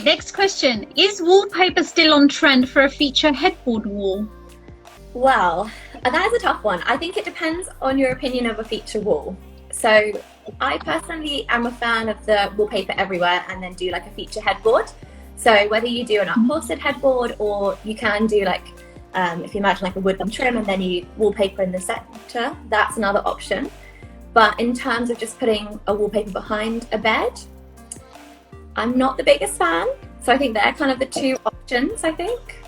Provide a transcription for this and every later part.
next question. Is wallpaper still on trend for a feature headboard wall? Well, that is a tough one. I think it depends on your opinion of a feature wall. So I personally am a fan of the wallpaper everywhere and then do like a feature headboard. So whether you do an upholstered headboard, or you can do like, if you imagine like a wooden trim and then you wallpaper in the center, that's another option. But in terms of just putting a wallpaper behind a bed, I'm not the biggest fan. So I think they're kind of the two options, I think.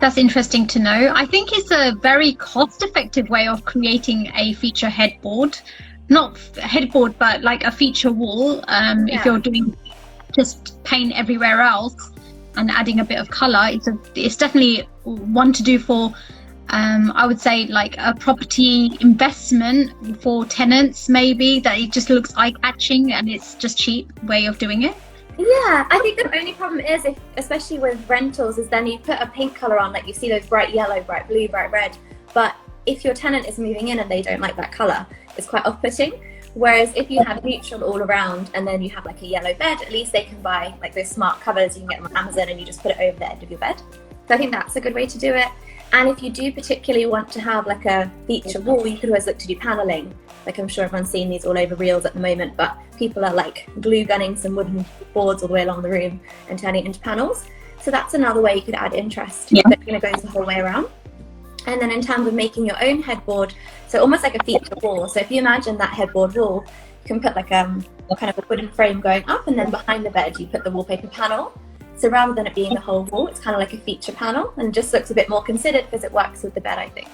That's interesting to know. I think it's a very cost-effective way of creating a feature headboard. Not a headboard, but like a feature wall. If you're doing just paint everywhere else and adding a bit of colour, it's definitely one to do for, I would say, like a property investment for tenants, maybe, that it just looks eye-catching and it's just cheap way of doing it. Yeah, I think the only problem is, especially with rentals, is then you put a paint colour on, like you see those bright yellow, bright blue, bright red, but if your tenant is moving in and they don't like that colour, it's quite off-putting. Whereas if you have neutral all around and then you have like a yellow bed, at least they can buy like those smart covers. You can get them on Amazon and you just put it over the edge of your bed. So I think that's a good way to do it. And if you do particularly want to have like a feature wall, you could always look to do paneling. Like I'm sure everyone's seen these all over reels at the moment, but people are like glue gunning some wooden boards all the way along the room and turning it into panels. So that's another way you could add interest. Yeah. That kind of goes the whole way around. And then in terms of making your own headboard, so almost like a feature wall. So if you imagine that headboard wall, you can put like kind of a wooden frame going up, and then behind the bed you put the wallpaper panel. So rather than it being the whole wall, it's kind of like a feature panel and just looks a bit more considered because it works with the bed, I think.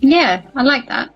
Yeah, I like that.